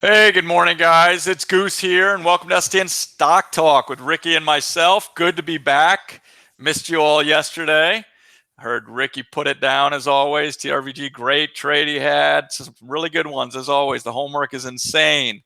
Hey, good morning, guys. It's Goose here, and welcome to STN Stock Talk with Ricky and myself. Good to be back. Missed you all yesterday. Heard Ricky put it down as always. TRVG, great trade he had. Some really good ones as always. The homework is insane.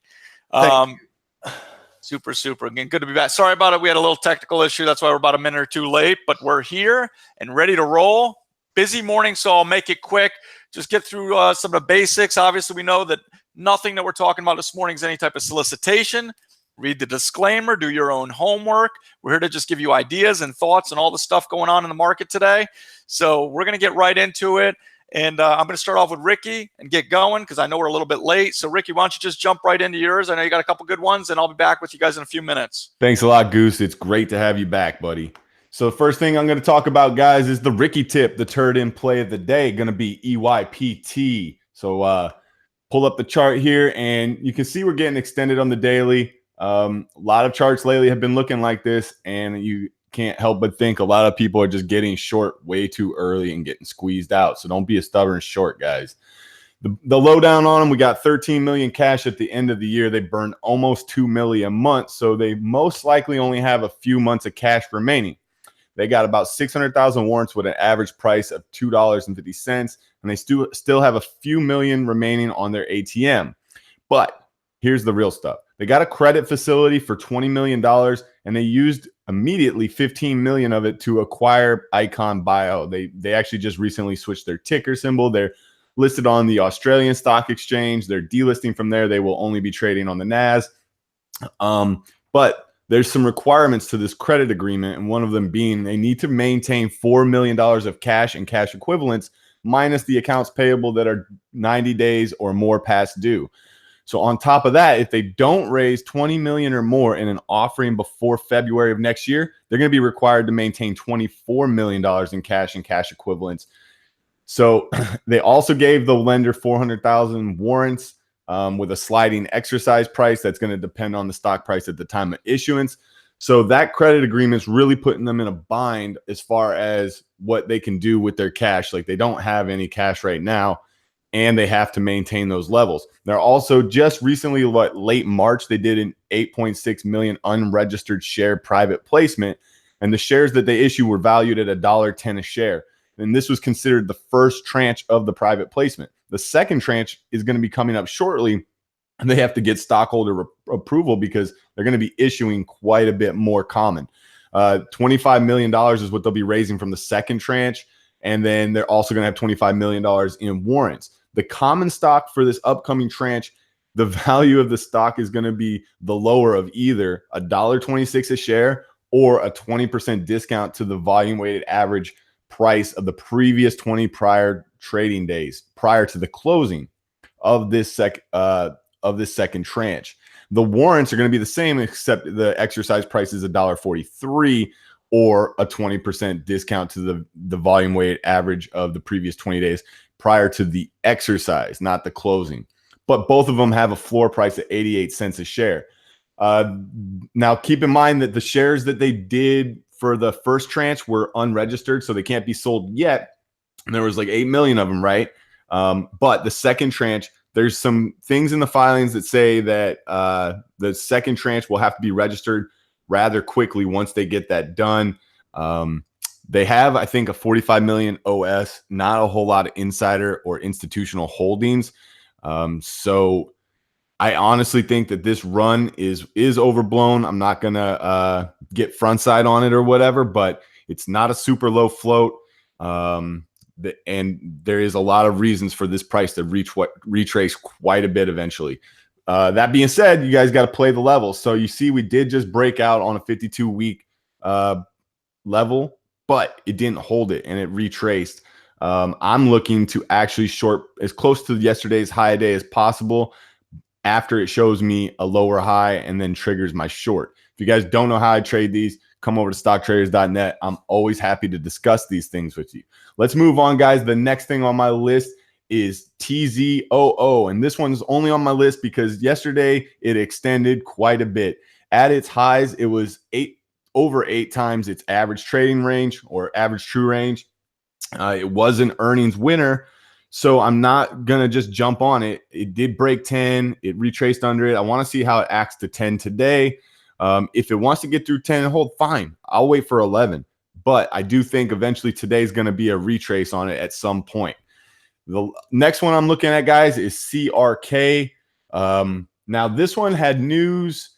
Super. Again, good to be back. Sorry about it. We had a little technical issue. That's why we're about a minute or two late, but we're here and ready to roll. Busy morning, so I'll make it quick. Just get through some of the basics. Obviously, we know that nothing that we're talking about this morning is any type of solicitation. Read the disclaimer, do your own homework. We're here to just give you ideas and thoughts and all the stuff going on in the market today. So we're going to get right into it. And I'm going to start off with Ricky and get going because I know we're a little bit late. So Ricky, why don't you just jump right into yours? I know you got a couple good ones, and I'll be back with you guys in a few minutes. Thanks a lot, Goose. It's great to have you back, buddy. So the first thing I'm going to talk about, guys, is the Ricky tip, the turd in play of the day, going to be EYPT. So pull up the chart here, and you can see we're getting extended on the daily. A lot of charts lately have been looking like this, and you can't help but think a lot of people are just getting short way too early and getting squeezed out. So don't be a stubborn short, guys. The lowdown on them, we got 13 million cash at the end of the year. They burned almost 2 million a month, so they most likely only have a few months of cash remaining. They got about 600,000 warrants with an average price of $2.50, and they still have a few million remaining on their ATM. But here's the real stuff. They got a credit facility for $20 million, and they used immediately 15 million of it to acquire Icon Bio. They actually just recently switched their ticker symbol. They're listed on the Australian Stock Exchange. They're delisting from there. They will only be trading on the NAS. But there's some requirements to this credit agreement, and one of them being they need to maintain $4 million of cash and cash equivalents minus the accounts payable that are 90 days or more past due. So on top of that, if they don't raise 20 million or more in an offering before February of next year, they're going to be required to maintain $24 million in cash and cash equivalents. So they also gave the lender 400,000 warrants with a sliding exercise price that's going to depend on the stock price at the time of issuance. So that credit agreement's really putting them in a bind as far as what they can do with their cash. Like, they don't have any cash right now, and they have to maintain those levels. They're also just recently, late March, they did an 8.6 million unregistered share private placement, and the shares that they issued were valued at $1.10 a share. And this was considered the first tranche of the private placement. The second tranche is going to be coming up shortly, and they have to get stockholder approval because they're going to be issuing quite a bit more common. $25 million is what they'll be raising from the second tranche, and then they're also going to have $25 million in warrants. The common stock for this upcoming tranche, the value of the stock is going to be the lower of either $1.26 a share or a 20% discount to the volume-weighted average price of the previous 20 prior trading days prior to the closing of this second tranche. The warrants are going to be the same, except the exercise price is $1.43 or a 20% discount to the volume weighted average of the previous 20 days prior to the exercise, not the closing. But both of them have a floor price at 88 cents a share. Now, keep in mind that the shares that they did for the first tranche were unregistered, so they can't be sold yet. And there was like 8 million of them, right? But the second tranche, there's some things in the filings that say that the second tranche will have to be registered rather quickly once they get that done. They have, I think, a 45 million OS, not a whole lot of insider or institutional holdings. So I honestly think that this run is overblown. I'm not going to get front side on it or whatever, but it's not a super low float. And there is a lot of reasons for this price to retrace quite a bit eventually. That being said, you guys got to play the levels. So you see we did just break out on a 52-week level, but it didn't hold it and it retraced. I'm looking to actually short as close to yesterday's high day as possible after it shows me a lower high and then triggers my short. If you guys don't know how I trade these, come over to stocktraders.net. I'm always happy to discuss these things with you. Let's move on, guys. The next thing on my list is TZOO, and this one's only on my list because yesterday it extended quite a bit. At its highs, it was over 8 times its average trading range or average true range. It was an earnings winner. So I'm not going to just jump on it. It did break 10. It retraced under it. I want to see how it acts to 10 today. If it wants to get through 10 and hold, fine. I'll wait for 11. But I do think eventually today is going to be a retrace on it at some point. The next one I'm looking at, guys, is CRK. Now, this one had news,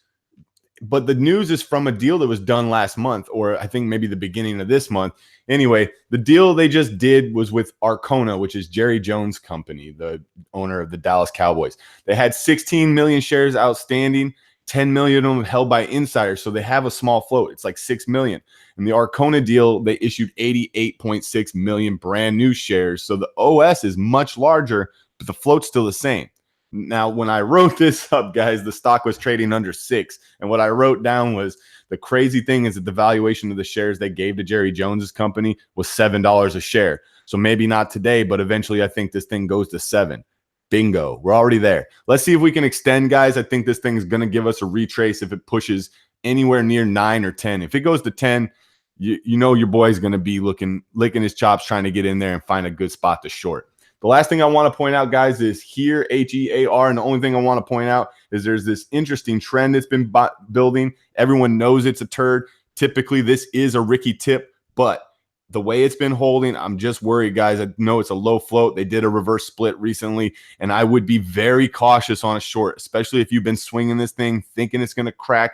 but the news is from a deal that was done last month, or I think maybe the beginning of this month. Anyway, the deal they just did was with Arcona, which is Jerry Jones' company, the owner of the Dallas Cowboys. They had 16 million shares outstanding, 10 million of them held by insiders, so they have a small float. It's like 6 million. In the Arcona deal, they issued 88.6 million brand new shares. So the OS is much larger, but the float's still the same. Now, when I wrote this up, guys, the stock was trading under 6. And what I wrote down was the crazy thing is that the valuation of the shares they gave to Jerry Jones's company was $7 a share. So maybe not today, but eventually I think this thing goes to 7. Bingo. We're already there. Let's see if we can extend, guys. I think this thing is going to give us a retrace if it pushes anywhere near 9 or 10. If it goes to 10, you know your boy's going to be licking his chops trying to get in there and find a good spot to short. The last thing I want to point out, guys, is here, HEAR. And the only thing I want to point out is there's this interesting trend that's been building. Everyone knows it's a turd. Typically, this is a Ricky tip, but the way it's been holding, I'm just worried, guys. I know it's a low float. They did a reverse split recently, and I would be very cautious on a short, especially if you've been swinging this thing, thinking it's going to crack.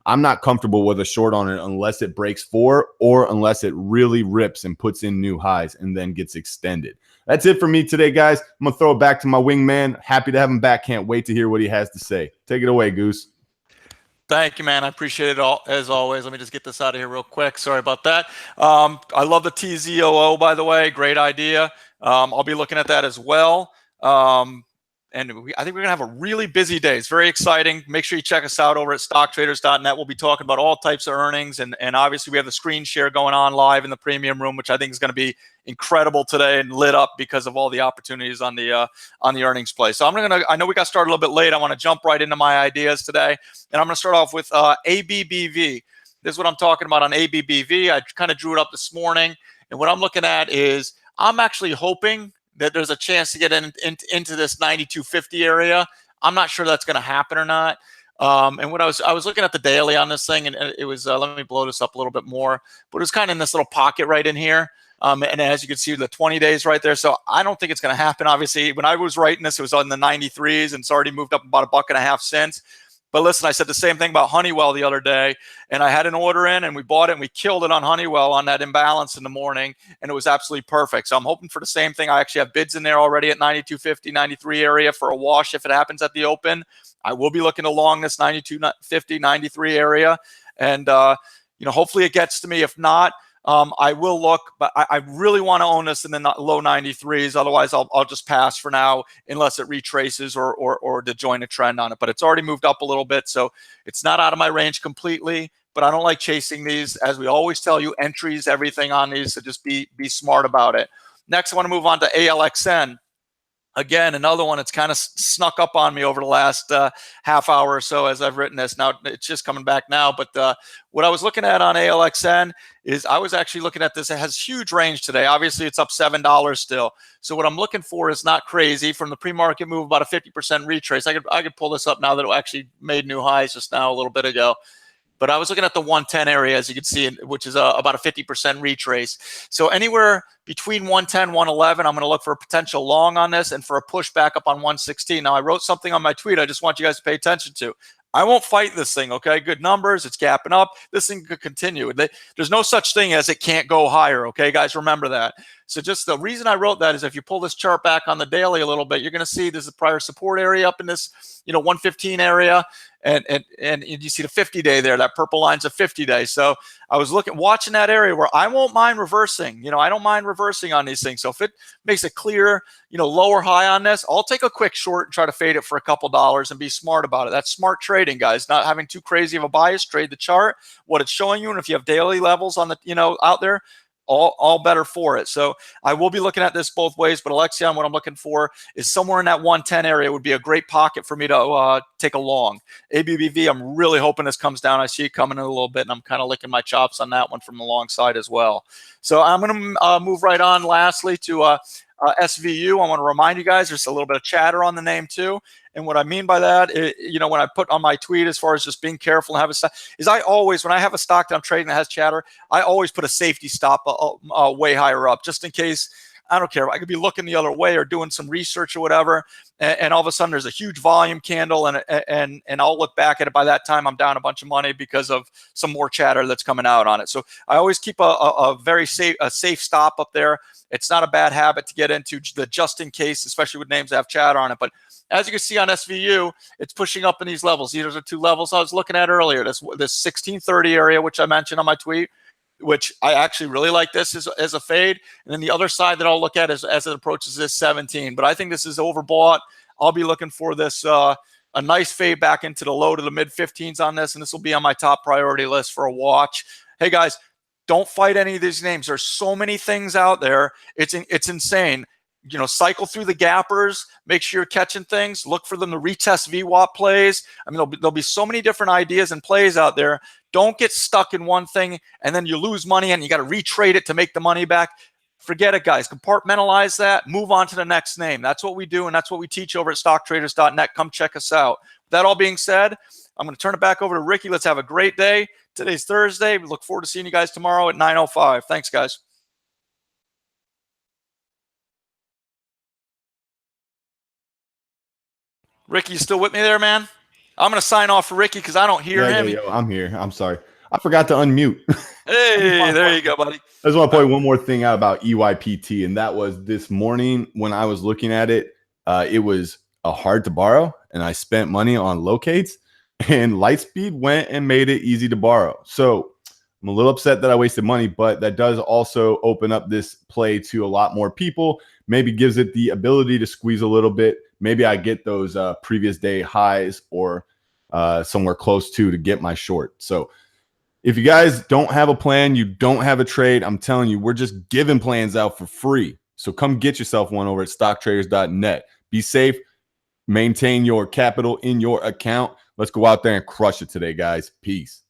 I'm not comfortable with a short on it unless it breaks 4 or unless it really rips and puts in new highs and then gets extended. That's it for me today, guys. I'm going to throw it back to my wingman. Happy to have him back. Can't wait to hear what he has to say. Take it away, Goose. Thank you, man. I appreciate it all, as always. Let me just get this out of here real quick. Sorry about that. I love the TZOO, by the way. Great idea. I'll be looking at that as well. And I think we're going to have a really busy day. It's very exciting. Make sure you check us out over at stocktraders.net. We'll be talking about all types of earnings. And obviously, we have the screen share going on live in the premium room, which I think is going to be incredible today and lit up because of all the opportunities on the earnings play. So I know we got started a little bit late. I want to jump right into my ideas today. And I'm going to start off with ABBV. This is what I'm talking about on ABBV. I kind of drew it up this morning. And what I'm looking at is I'm actually hoping that there's a chance to get into this 92.50 area. I'm not sure that's going to happen or not. And what I was looking at the daily on this thing, and it was let me blow this up a little bit more, but it was kind of in this little pocket right in here. And as you can see, the 20 days right there. So I don't think it's going to happen. Obviously, when I was writing this, it was on the 93s, and it's already moved up about $1.50 since. But listen, I said the same thing about Honeywell the other day, and I had an order in, and we bought it, and we killed it on Honeywell on that imbalance in the morning, and it was absolutely perfect. So I'm hoping for the same thing. I actually have bids in there already at 92.50, 93 area for a wash if it happens at the open. I will be looking along this 92.50, 93 area, and hopefully it gets to me. If not, I will look, but I really want to own this in the low 93s. Otherwise, I'll just pass for now unless it retraces or to join a trend on it. But it's already moved up a little bit, so it's not out of my range completely. But I don't like chasing these. As we always tell you, entries, everything on these, so just be smart about it. Next, I want to move on to ALXN. Again, another one that's kind of snuck up on me over the last half hour or so as I've written this. Now, it's just coming back now. But what I was looking at on ALXN is I was actually looking at this. It has huge range today. Obviously, it's up $7 still. So what I'm looking for is not crazy. From the pre-market move, about a 50% retrace. I could pull this up now that it actually made new highs just now a little bit ago. But I was looking at the 110 area, as you can see, which is about a 50% retrace. So anywhere between 110, 111, I'm going to look for a potential long on this and for a push back up on 116. Now, I wrote something on my tweet I just want you guys to pay attention to. I won't fight this thing, okay? Good numbers. It's gapping up. This thing could continue. There's no such thing as it can't go higher, okay, guys? Remember that. So just the reason I wrote that is if you pull this chart back on the daily a little bit, you're going to see there's a prior support area up in this, 115 area. And you see the 50-day there. That purple line's a 50-day. So I was watching that area where I won't mind reversing. I don't mind reversing on these things. So if it makes a clear, lower high on this, I'll take a quick short and try to fade it for a couple dollars and be smart about it. That's smart trading, guys. Not having too crazy of a bias. Trade the chart, what it's showing you, and if you have daily levels on the, out there, all better for it. So I will be looking at this both ways, but ALXN, what I'm looking for is somewhere in that 110 area would be a great pocket for me to take a long. ABBV, I'm really hoping this comes down. I see it coming in a little bit, and I'm kind of licking my chops on that one from the long side as well. So I'm going to move right on lastly to SVU. I want to remind you guys, there's a little bit of chatter on the name too. And what I mean by that, when I put on my tweet as far as just being careful and have a stock, is I always, when I have a stock that I'm trading that has chatter, I always put a safety stop way higher up, just in case. I don't care. I could be looking the other way or doing some research or whatever, and all of a sudden there's a huge volume candle, and I'll look back at it. By that time, I'm down a bunch of money because of some more chatter that's coming out on it. So I always keep a very safe stop up there. It's not a bad habit to get into, the just in case, especially with names that have chatter on it. But as you can see on SVU, it's pushing up in these levels. These are the two levels I was looking at earlier. This 1630 area, which I mentioned on my tweet, which I actually really like this as a fade. And then the other side that I'll look at is as it approaches this 17. But I think this is overbought. I'll be looking for this a nice fade back into the low to the mid 15s on this, and this will be on my top priority list for a watch. Hey guys, don't fight any of these names. There's so many things out there. It's insane. Cycle through the gappers, make sure you're catching things, look for them to retest VWAP plays. I mean, there'll be so many different ideas and plays out there. Don't get stuck in one thing and then you lose money and you got to retrade it to make the money back. Forget it, guys. Compartmentalize that, move on to the next name. That's what we do, and that's what we teach over at stocktraders.net. Come check us out. With that all being said, I'm going to turn it back over to Ricky. Let's have a great day. Today's Thursday. We look forward to seeing you guys tomorrow at 9:05. Thanks, guys. Ricky, you still with me there, man? I'm going to sign off for Ricky because I don't hear him. Yeah, I'm here. I'm sorry. I forgot to unmute. Hey, there you go, buddy. I just want to point one more thing out about EYPT, and that was this morning when I was looking at it, it was hard to borrow, and I spent money on locates, and Lightspeed went and made it easy to borrow. So I'm a little upset that I wasted money, but that does also open up this play to a lot more people, maybe gives it the ability to squeeze a little bit. Maybe I get those previous day highs or somewhere close to get my short. So if you guys don't have a plan, you don't have a trade, I'm telling you, we're just giving plans out for free. So come get yourself one over at stocktraders.net. Be safe. Maintain your capital in your account. Let's go out there and crush it today, guys. Peace.